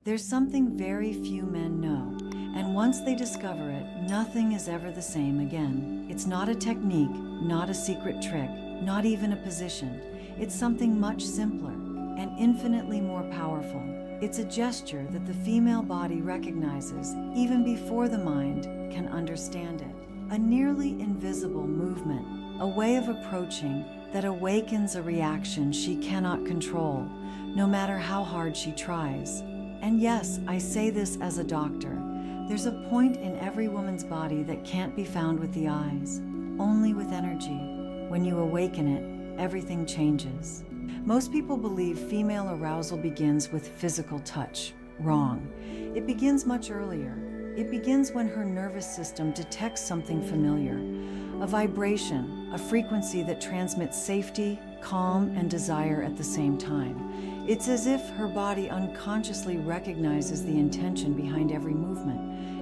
There's something very few men know, and once they discover it, nothing is ever the same again. It's not a technique, not a secret trick, not even a position. It's something much simpler and infinitely more powerful. It's a gesture that the female body recognizes even before the mind can understand it. A nearly invisible movement, a way of approaching that awakens a reaction she cannot control, no matter how hard she tries. And yes, I say this as a doctor. There's a point in every woman's body that can't be found with the eyes, only with energy. When you awaken it, everything changes. Most people believe female arousal begins with physical touch. Wrong. It begins much earlier. It begins when her nervous system detects something familiar, a vibration, a frequency that transmits safety, calm, and desire at the same time. It's as if her body unconsciously recognizes the intention behind every movement.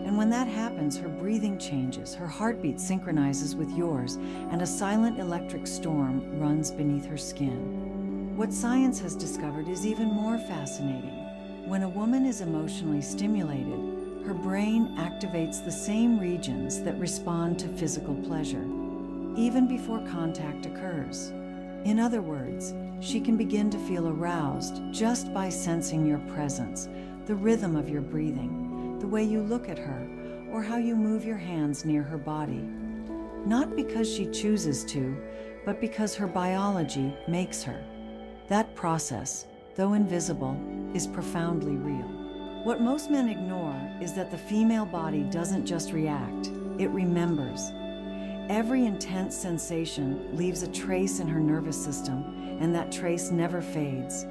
And when that happens, her breathing changes, her heartbeat synchronizes with yours, and a silent electric storm runs beneath her skin. What science has discovered is even more fascinating. When a woman is emotionally stimulated, her brain activates the same regions that respond to physical pleasure, even before contact occurs. In other words, she can begin to feel aroused just by sensing your presence, the rhythm of your breathing, the way you look at her, or how you move your hands near her body. Not because she chooses to, but because her biology makes her. That process, though invisible, is profoundly real. What most men ignore is that the female body doesn't just react, it remembers. Every intense sensation leaves a trace in her nervous system, and that trace never fades.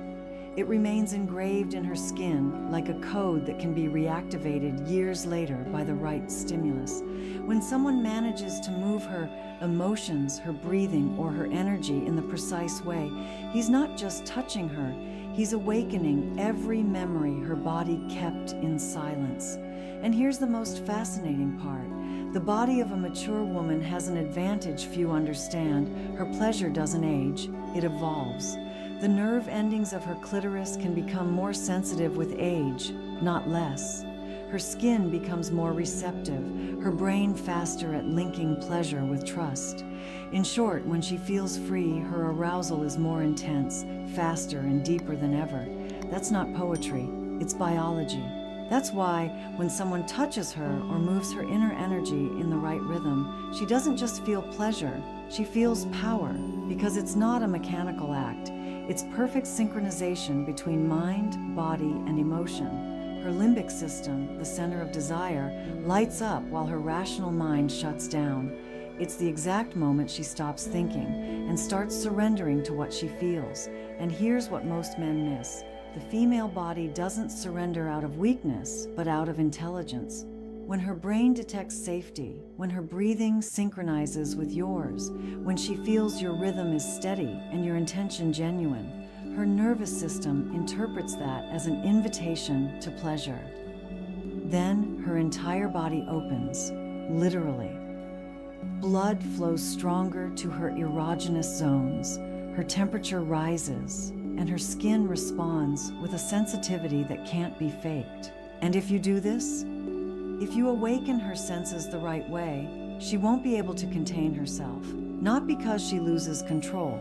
It remains engraved in her skin like a code that can be reactivated years later by the right stimulus. When someone manages to move her emotions, her breathing, or her energy in the precise way, he's not just touching her, he's awakening every memory her body kept in silence. And here's the most fascinating part. The body of a mature woman has an advantage few understand. Her pleasure doesn't age, it evolves. The nerve endings of her clitoris can become more sensitive with age, not less. Her skin becomes more receptive, her brain faster at linking pleasure with trust. In short, when she feels free, her arousal is more intense, faster, and deeper than ever. That's not poetry, it's biology. That's why when someone touches her or moves her inner energy in the right rhythm, she doesn't just feel pleasure, she feels power, because it's not a mechanical act. It's perfect synchronization between mind, body, and emotion. Her limbic system, the center of desire, lights up while her rational mind shuts down. It's the exact moment she stops thinking and starts surrendering to what she feels. And here's what most men miss. The female body doesn't surrender out of weakness, but out of intelligence. When her brain detects safety, when her breathing synchronizes with yours, when she feels your rhythm is steady and your intention genuine, her nervous system interprets that as an invitation to pleasure. Then her entire body opens, literally. Blood flows stronger to her erogenous zones, her temperature rises, and her skin responds with a sensitivity that can't be faked. And if you do this, if you awaken her senses the right way, she won't be able to contain herself. Not because she loses control,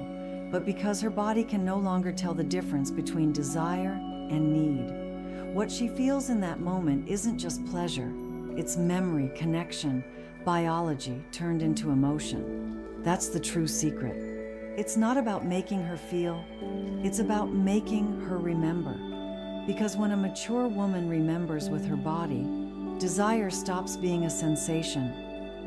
but because her body can no longer tell the difference between desire and need. What she feels in that moment isn't just pleasure, it's memory, connection, biology turned into emotion. That's the true secret. It's not about making her feel, it's about making her remember. Because when a mature woman remembers with her body, desire stops being a sensation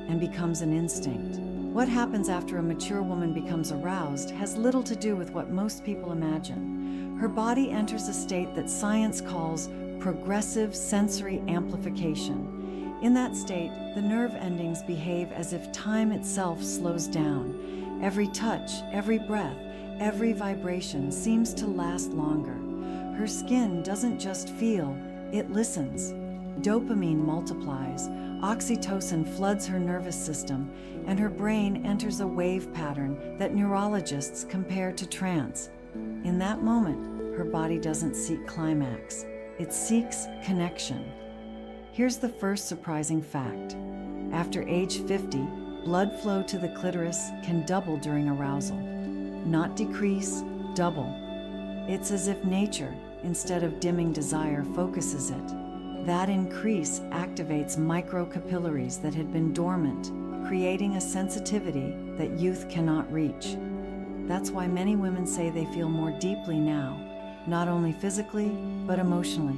and becomes an instinct. What happens after a mature woman becomes aroused has little to do with what most people imagine. Her body enters a state that science calls progressive sensory amplification. In that state, the nerve endings behave as if time itself slows down. Every touch, every breath, every vibration seems to last longer. Her skin doesn't just feel, it listens. Dopamine multiplies, oxytocin floods her nervous system, and her brain enters a wave pattern that neurologists compare to trance. In that moment, her body doesn't seek climax. It seeks connection. Here's the first surprising fact. After age 50, blood flow to the clitoris can double during arousal. Not decrease, double. It's as if nature, instead of dimming desire, focuses it. That increase activates microcapillaries that had been dormant, creating a sensitivity that youth cannot reach. That's why many women say they feel more deeply now, not only physically, but emotionally.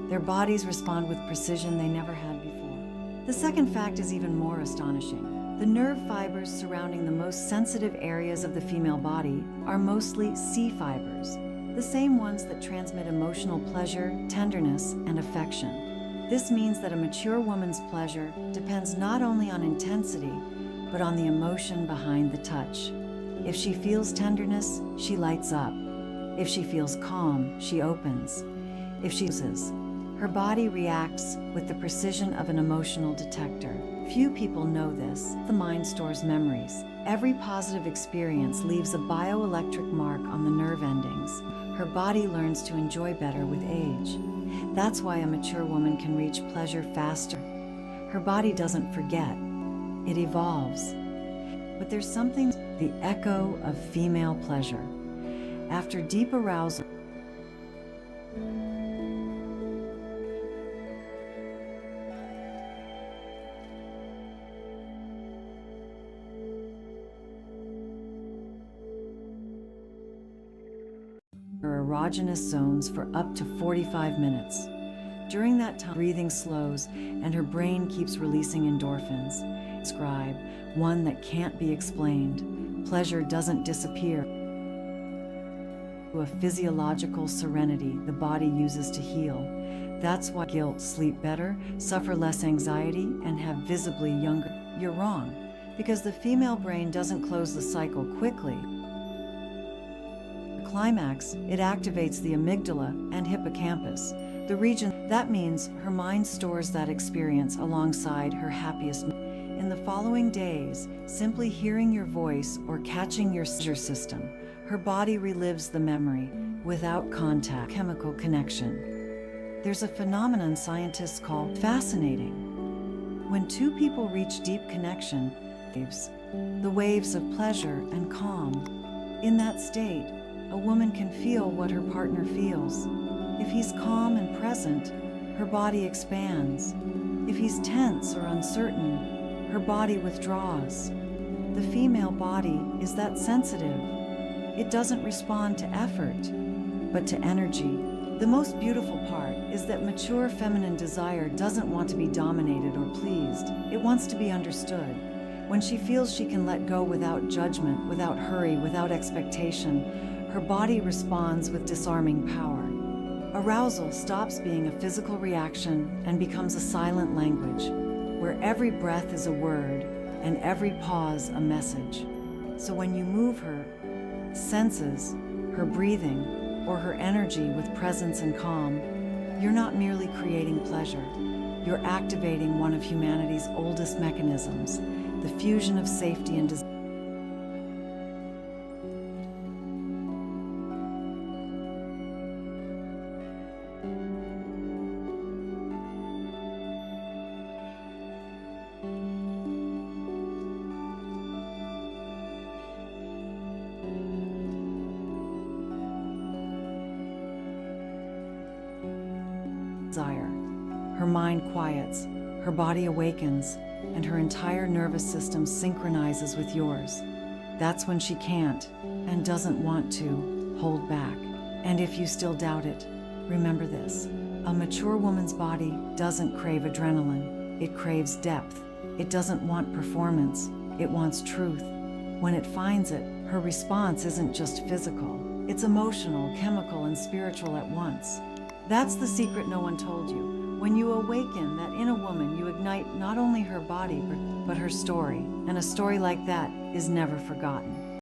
Their bodies respond with precision they never had before. The second fact is even more astonishing. The nerve fibers surrounding the most sensitive areas of the female body are mostly C fibers, the same ones that transmit emotional pleasure, tenderness, and affection. This means that a mature woman's pleasure depends not only on intensity, but on the emotion behind the touch. If she feels tenderness, she lights up. If she feels calm, she opens. If she uses, her body reacts with the precision of an emotional detector. Few people know this. The mind stores memories. Every positive experience leaves a bioelectric mark on the nerve endings. Her body learns to enjoy better with age. That's why a mature woman can reach pleasure faster. Her body doesn't forget. It evolves. But there's something, the echo of female pleasure. After deep arousal, her erogenous zones for up to 45 minutes. During that time, breathing slows and her brain keeps releasing endorphins. Describe one that can't be explained. Pleasure doesn't disappear. A physiological serenity the body uses to heal. That's why guilt, sleep better, suffer less anxiety, and have visibly younger. You're wrong, because the female brain doesn't close the cycle quickly. The climax, it activates the amygdala and hippocampus, the region. That means her mind stores that experience alongside her happiest. In the following days, simply hearing your voice or catching your system, her body relives the memory without contact, chemical connection. There's a phenomenon scientists call fascinating. When two people reach deep connection, the waves of pleasure and calm. In that state, a woman can feel what her partner feels. If he's calm and present, her body expands. If he's tense or uncertain, her body withdraws. The female body is that sensitive. It doesn't respond to effort, but to energy. The most beautiful part is that mature feminine desire doesn't want to be dominated or pleased. It wants to be understood. When she feels she can let go without judgment, without hurry, without expectation, her body responds with disarming power. Arousal stops being a physical reaction and becomes a silent language, where every breath is a word and every pause a message. So when you move her senses, her breathing, or her energy with presence and calm, you're not merely creating pleasure. You're activating one of humanity's oldest mechanisms, the fusion of safety and desire. Her mind quiets, her body awakens, and her entire nervous system synchronizes with yours. That's when she can't, and doesn't want to, hold back. And if you still doubt it, remember this. A mature woman's body doesn't crave adrenaline. It craves depth. It doesn't want performance. It wants truth. When it finds it, her response isn't just physical. It's emotional, chemical, and spiritual at once. That's the secret no one told you. When you awaken that in a woman, you ignite not only her body, but her story. And a story like that is never forgotten.